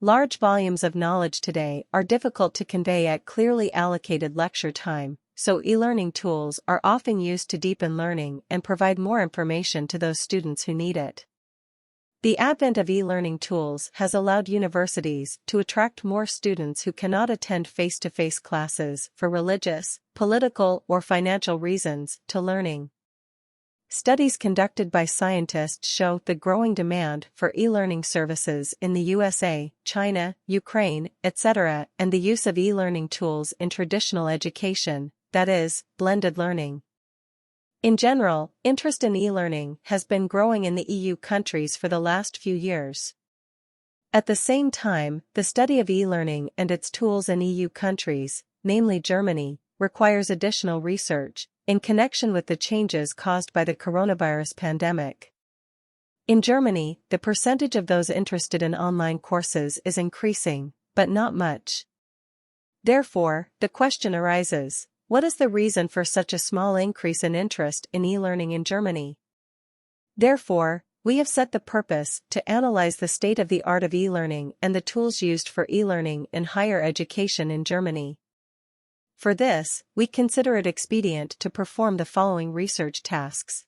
Large volumes of knowledge today are difficult to convey at clearly allocated lecture time, so e-learning tools are often used to deepen learning and provide more information to those students who need it. The advent of e-learning tools has allowed universities to attract more students who cannot attend face-to-face classes for religious, political, or financial reasons to learning. Studies conducted by scientists show the growing demand for e-learning services in the USA, China, Ukraine, etc., and the use of e-learning tools in traditional education, that is, blended learning. In general, interest in e-learning has been growing in the EU countries for the last few years. At the same time, the study of e-learning and its tools in EU countries, namely Germany, requires additional research in connection with the changes caused by the coronavirus pandemic. In Germany, the percentage of those interested in online courses is increasing, but not much. Therefore, the question arises, what is the reason for such a small increase in interest in e-learning in Germany? Therefore, we have set the purpose to analyze the state-of-the-art of e-learning and the tools used for e-learning in higher education in Germany. For this, we consider it expedient to perform the following research tasks.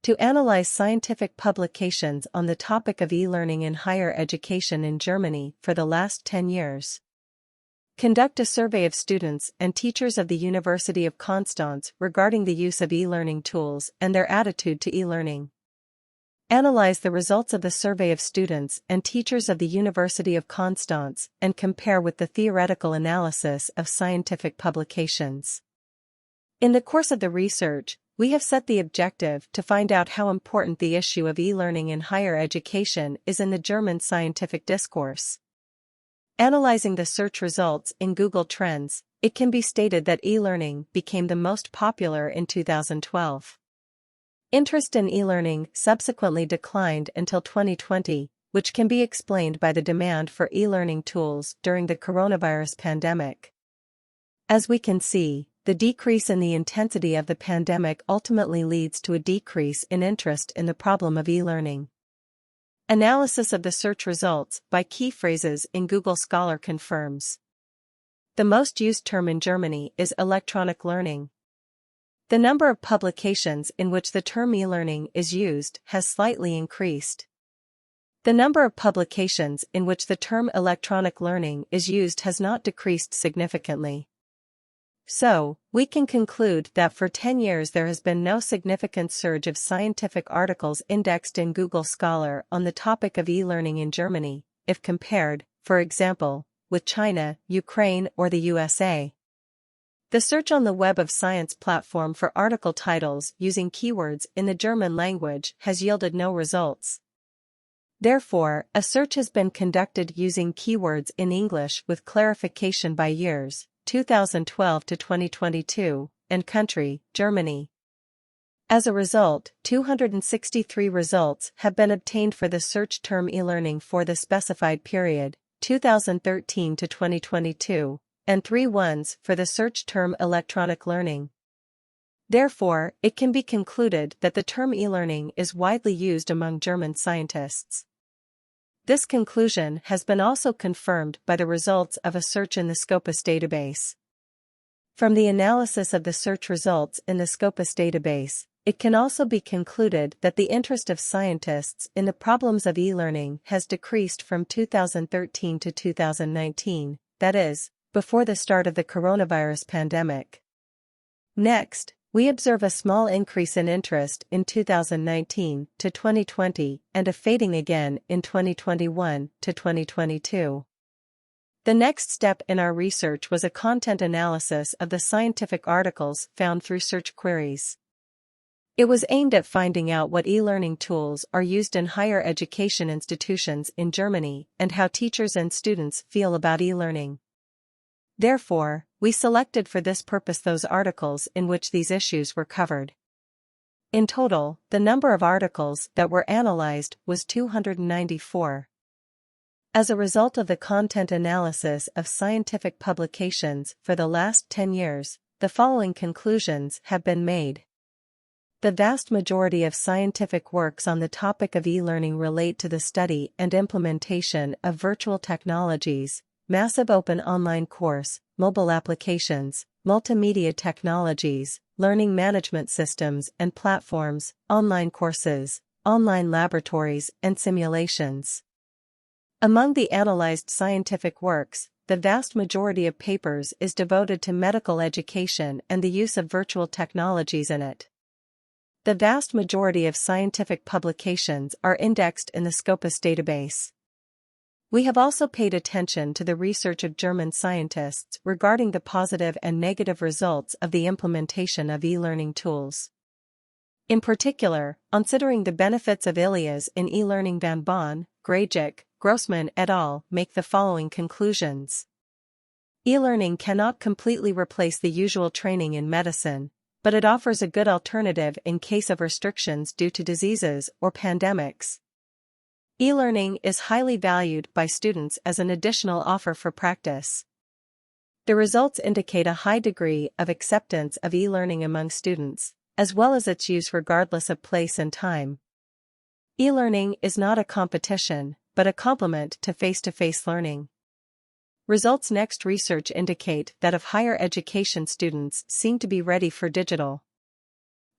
To analyze scientific publications on the topic of e-learning in higher education in Germany for the last 10 years. Conduct a survey of students and teachers of the University of Konstanz regarding the use of e-learning tools and their attitude to e-learning. Analyze the results of the survey of students and teachers of the University of Konstanz and compare with the theoretical analysis of scientific publications. In the course of the research, we have set the objective to find out how important the issue of e-learning in higher education is in the German scientific discourse. Analyzing the search results in Google Trends, it can be stated that e-learning became the most popular in 2012. Interest in e-learning subsequently declined until 2020, which can be explained by the demand for e-learning tools during the coronavirus pandemic. As we can see, the decrease in the intensity of the pandemic ultimately leads to a decrease in interest in the problem of e-learning. Analysis of the search results by key phrases in Google Scholar confirms. The most used term in Germany is electronic learning. The number of publications in which the term e-learning is used has slightly increased. The number of publications in which the term electronic learning is used has not decreased significantly. So, we can conclude that for 10 years there has been no significant surge of scientific articles indexed in Google Scholar on the topic of e-learning in Germany, if compared, for example, with China, Ukraine, or the USA. The search on the Web of Science platform for article titles using keywords in the German language has yielded no results. Therefore, a search has been conducted using keywords in English with clarification by years, 2012 to 2022, and country, Germany. As a result, 263 results have been obtained for the search term e-learning for the specified period, 2013 to 2022, and 3 ones for the search term electronic learning. Therefore, it can be concluded that the term e-learning is widely used among German scientists. This conclusion has been also confirmed by the results of a search in the Scopus database. From the analysis of the search results in the Scopus database, it can also be concluded that the interest of scientists in the problems of e-learning has decreased from 2013 to 2019, that is, before the start of the coronavirus pandemic. Next, we observe a small increase in interest in 2019 to 2020 and a fading again in 2021 to 2022. The next step in our research was a content analysis of the scientific articles found through search queries. It was aimed at finding out what e-learning tools are used in higher education institutions in Germany and how teachers and students feel about e-learning. Therefore, we selected for this purpose those articles in which these issues were covered. In total, the number of articles that were analyzed was 294. As a result of the content analysis of scientific publications for the last 10 years, the following conclusions have been made. The vast majority of scientific works on the topic of e-learning relate to the study and implementation of virtual technologies, massive open online course, mobile applications, multimedia technologies, learning management systems and platforms, online courses, online laboratories and simulations. Among the analyzed scientific works, the vast majority of papers is devoted to medical education and the use of virtual technologies in it. The vast majority of scientific publications are indexed in the Scopus database. We have also paid attention to the research of German scientists regarding the positive and negative results of the implementation of e-learning tools. In particular, considering the benefits of ILIAs in e-learning, Van Bon, Grajik, Grossman et al. Make the following conclusions. E-learning cannot completely replace the usual training in medicine, but it offers a good alternative in case of restrictions due to diseases or pandemics. E-learning is highly valued by students as an additional offer for practice. The results indicate a high degree of acceptance of e-learning among students, as well as its use regardless of place and time. E-learning is not a competition, but a complement to face-to-face learning. Results. Next research indicate that of higher education students seem to be ready for digital.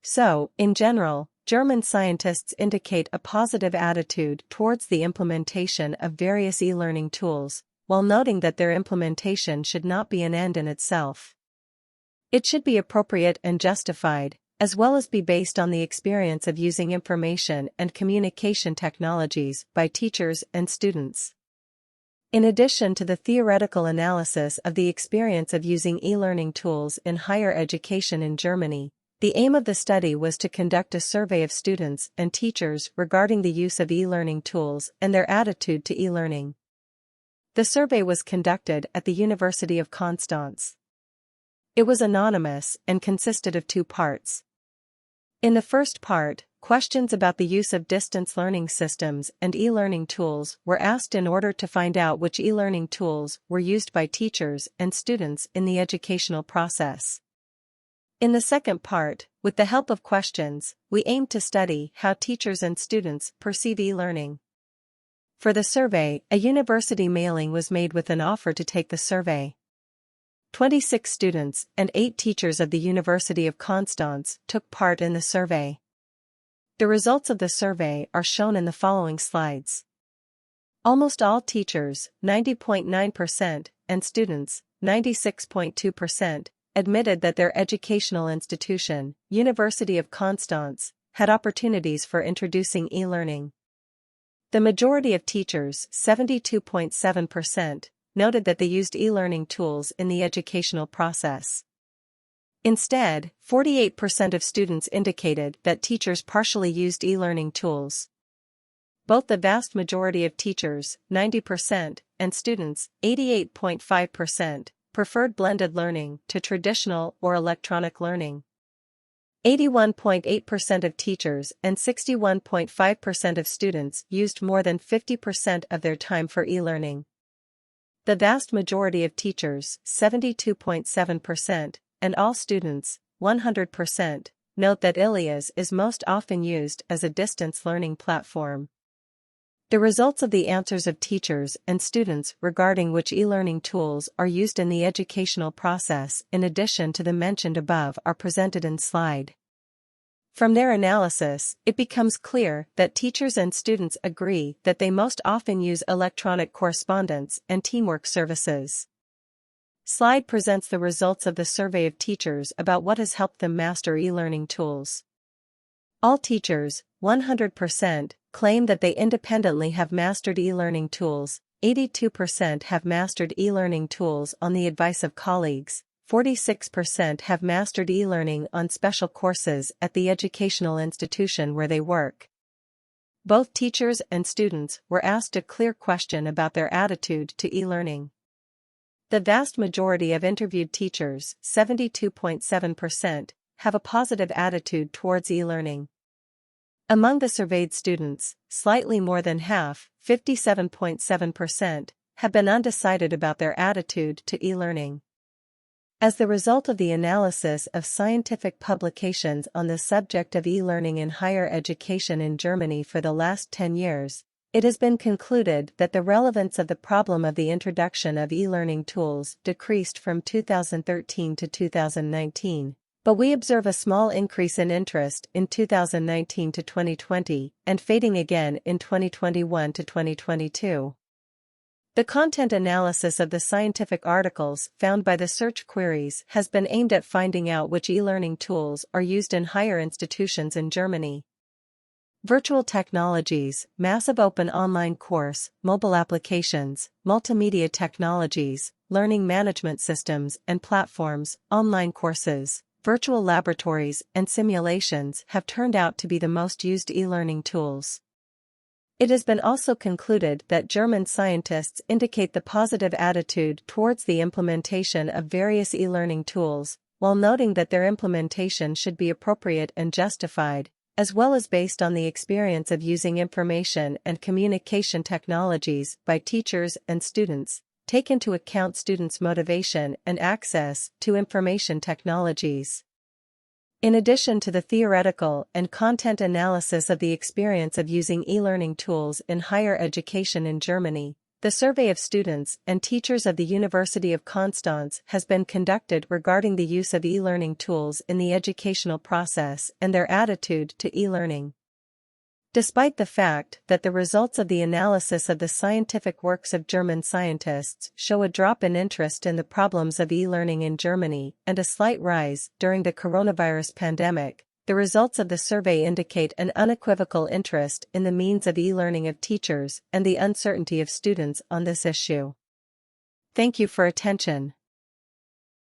So, in general, German scientists indicate a positive attitude towards the implementation of various e-learning tools, while noting that their implementation should not be an end in itself. It should be appropriate and justified, as well as be based on the experience of using information and communication technologies by teachers and students. In addition to the theoretical analysis of the experience of using e-learning tools in higher education in Germany, the aim of the study was to conduct a survey of students and teachers regarding the use of e-learning tools and their attitude to e-learning. The survey was conducted at the University of Konstanz. It was anonymous and consisted of 2 parts. In the first part, questions about the use of distance learning systems and e-learning tools were asked in order to find out which e-learning tools were used by teachers and students in the educational process. In the second part, with the help of questions, we aimed to study how teachers and students perceive e-learning. For the survey, a university mailing was made with an offer to take the survey. 26 students and 8 teachers of the University of Konstanz took part in the survey. The results of the survey are shown in the following slides. Almost all teachers, 90.9%, and students, 96.2%, admitted that their educational institution, University of Konstanz, had opportunities for introducing e-learning. The majority of teachers, 72.7%, noted that they used e-learning tools in the educational process. Instead, 48% of students indicated that teachers partially used e-learning tools. Both the vast majority of teachers, 90%, and students, 88.5%, preferred blended learning to traditional or electronic learning. 81.8% of teachers and 61.5% of students used more than 50% of their time for e-learning. The vast majority of teachers, 72.7%, and all students, 100%, note that ILIAS is most often used as a distance learning platform. The results of the answers of teachers and students regarding which e-learning tools are used in the educational process in addition to the mentioned above are presented in slide. From their analysis, it becomes clear that teachers and students agree that they most often use electronic correspondence and teamwork services. Slide presents the results of the survey of teachers about what has helped them master e-learning tools. All teachers, 100%, claim that they independently have mastered e-learning tools, 82% have mastered e-learning tools on the advice of colleagues, 46% have mastered e-learning on special courses at the educational institution where they work. Both teachers and students were asked a clear question about their attitude to e-learning. The vast majority of interviewed teachers, 72.7%, have a positive attitude towards e-learning. Among the surveyed students, slightly more than half, 57.7%, have been undecided about their attitude to e-learning. As the result of the analysis of scientific publications on the subject of e-learning in higher education in Germany for the last 10 years, it has been concluded that the relevance of the problem of the introduction of e-learning tools decreased from 2013 to 2019, but we observe a small increase in interest in 2019 to 2020 and fading again in 2021 to 2022. The content analysis of the scientific articles found by the search queries has been aimed at finding out which e-learning tools are used in higher institutions in Germany. Virtual technologies, massive open online course, mobile applications, multimedia technologies, learning management systems and platforms, online courses, virtual laboratories and simulations have turned out to be the most used e-learning tools. It has been also concluded that German scientists indicate the positive attitude towards the implementation of various e-learning tools, while noting that their implementation should be appropriate and justified, as well as based on the experience of using information and communication technologies by teachers and students, take into account students' motivation and access to information technologies. In addition to the theoretical and content analysis of the experience of using e-learning tools in higher education in Germany, the survey of students and teachers of the University of Konstanz has been conducted regarding the use of e-learning tools in the educational process and their attitude to e-learning. Despite the fact that the results of the analysis of the scientific works of German scientists show a drop in interest in the problems of e-learning in Germany and a slight rise during the coronavirus pandemic, the results of the survey indicate an unequivocal interest in the means of e-learning of teachers and the uncertainty of students on this issue. Thank you for attention.